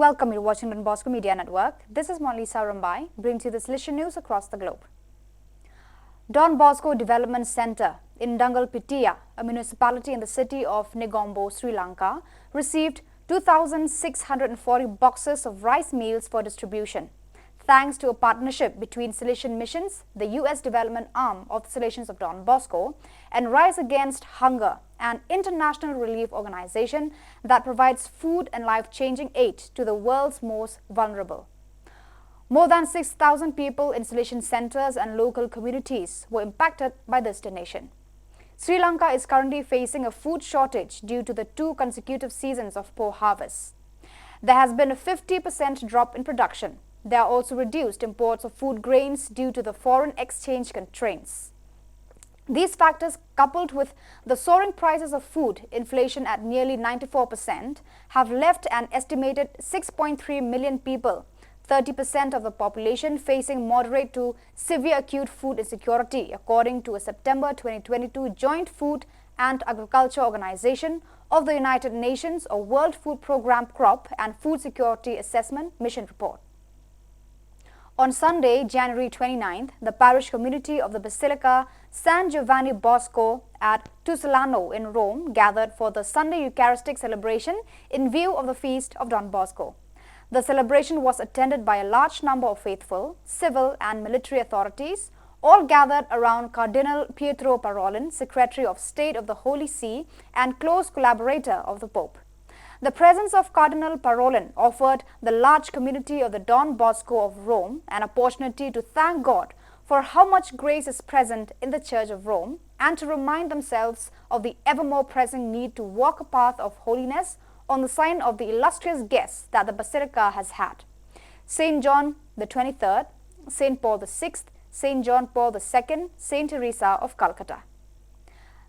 welcome you to watching Don Bosco Media Network. This is Monalisa Rambai, brings you the Salesian news across the globe. Don Bosco Development Centre in Dangalpitiya, a municipality in the city of Negombo, Sri Lanka, received 2,640 boxes of rice meals for distribution, thanks to a partnership between Salesian Missions, the U.S. development arm of the Salesians of Don Bosco, and Rise Against Hunger, an international relief organization that provides food and life-changing aid to the world's most vulnerable. More than 6,000 people in Salesian centers and local communities were impacted by this donation. Sri Lanka is currently facing a food shortage due to the 2 consecutive seasons of poor harvests. There has been a 50% drop in production. There are also reduced imports of food grains due to the foreign exchange constraints. These factors, coupled with the soaring prices of food, inflation at nearly 94%, have left an estimated 6.3 million people, 30% of the population, facing moderate to severe acute food insecurity, according to a September 2022 Joint Food and Agriculture Organization of the United Nations or World Food Programme Crop and Food Security Assessment Mission report. On Sunday, January 29th, the parish community of the Basilica San Giovanni Bosco at Tuscolano in Rome gathered for the Sunday Eucharistic celebration in view of the feast of Don Bosco. The celebration was attended by a large number of faithful, civil and military authorities, all gathered around Cardinal Pietro Parolin, Secretary of State of the Holy See and close collaborator of the Pope. The presence of Cardinal Parolin offered the large community of the Don Bosco of Rome an opportunity to thank God for how much grace is present in the Church of Rome and to remind themselves of the ever more pressing need to walk a path of holiness on the sign of the illustrious guests that the Basilica has had: St. John the 23rd, St. Paul the 6th, St. John Paul II, St. Teresa of Calcutta.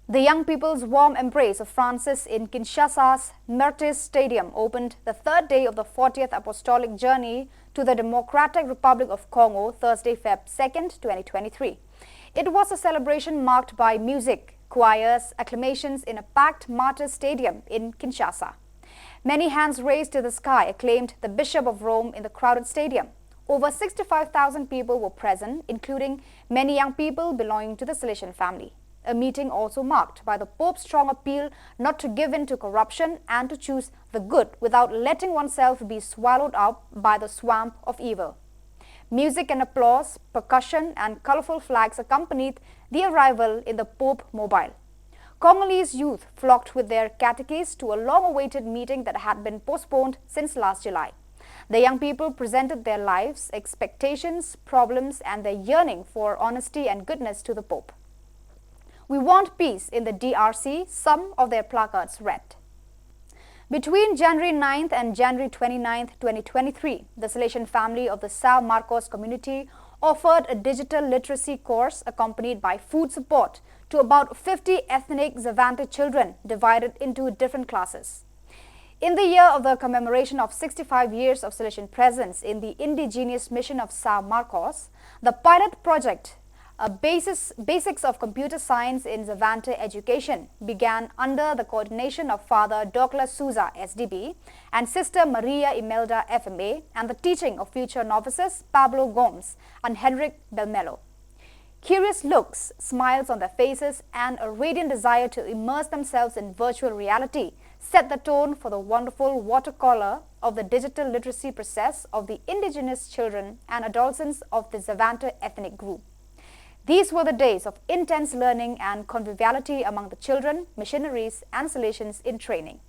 The young people's warm embrace of Francis in Kinshasa's Mertis Stadium opened the 3rd day of the 40th Apostolic Journey to the Democratic Republic of Congo, Thursday, Feb 2nd, 2023. It was a celebration marked by music, choirs, acclamations in a packed Martyrs Stadium in Kinshasa. Many hands raised to the sky acclaimed the Bishop of Rome in the crowded stadium. Over 65,000 people were present, including many young people belonging to the Salesian family. A meeting also marked by the Pope's strong appeal not to give in to corruption and to choose the good without letting oneself be swallowed up by the swamp of evil. Music and applause, percussion and colorful flags accompanied the arrival in the Pope mobile. Congolese youth flocked with their catechists to a long-awaited meeting that had been postponed since last July. The young people presented their lives, expectations, problems and their yearning for honesty and goodness to the Pope. "We want peace in the DRC," some of their placards read. Between January 9th and January 29th, 2023, the Salesian family of the São Marcos community offered a digital literacy course accompanied by food support to about 50 ethnic Xavante children divided into different classes. In the year of the commemoration of 65 years of Salesian presence in the indigenous mission of São Marcos, the pilot project Basics of Computer Science in Xavante Education began under the coordination of Father Douglas Souza, SDB, and Sister Maria Imelda, FMA, and the teaching of future novices Pablo Gomes and Henrik Belmelo. Curious looks, smiles on their faces, and a radiant desire to immerse themselves in virtual reality set the tone for the wonderful watercolor of the digital literacy process of the indigenous children and adolescents of the Xavante ethnic group. These were the days of intense learning and conviviality among the children, missionaries and Salesians in training.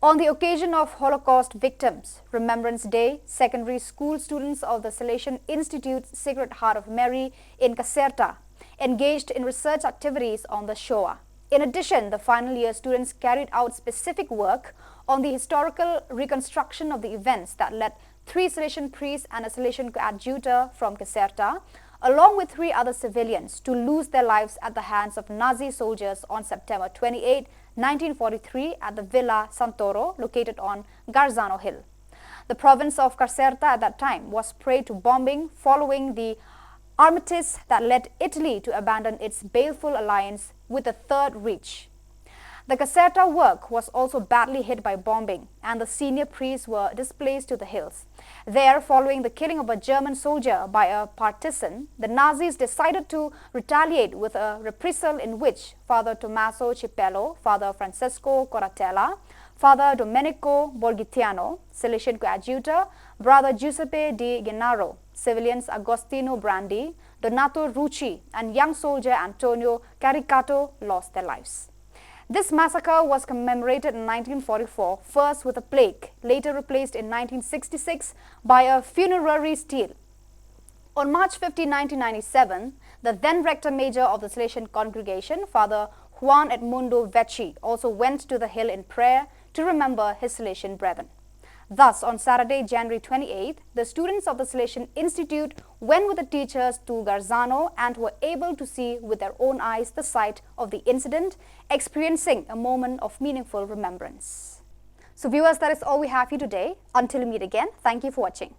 On the occasion of Holocaust Victims Remembrance Day, secondary school students of the Salesian Institute Sacred Heart of Mary in Caserta engaged in research activities on the Shoah. In addition, the final year students carried out specific work on the historical reconstruction of the events that led 3 Salesian priests and a Salesian coadjutor from Caserta, along with 3 other civilians, to lose their lives at the hands of Nazi soldiers on September 28, 1943 at the Villa Santoro located on Garzano Hill. The province of Caserta at that time was prey to bombing following the armistice that led Italy to abandon its baleful alliance with the Third Reich. The Caserta work was also badly hit by bombing, and the senior priests were displaced to the hills. There, following the killing of a German soldier by a partisan, the Nazis decided to retaliate with a reprisal in which Father Tommaso Cipello, Father Francesco Coratella, Father Domenico Borgitiano, Salesian coadjutor, Brother Giuseppe Di Gennaro, civilians Agostino Brandi, Donato Rucci, and young soldier Antonio Caricato lost their lives. This massacre was commemorated in 1944, first with a plaque, later replaced in 1966 by a funerary stele. On March 15, 1997, the then Rector Major of the Salesian congregation, Father Juan Edmundo Vecchi, also went to the hill in prayer to remember his Salesian brethren. Thus, on Saturday, January 28th, the students of the Salesian Institute went with the teachers to Garzano and were able to see with their own eyes the site of the incident, experiencing a moment of meaningful remembrance. So viewers, that is all we have for you today. Until we meet again, thank you for watching.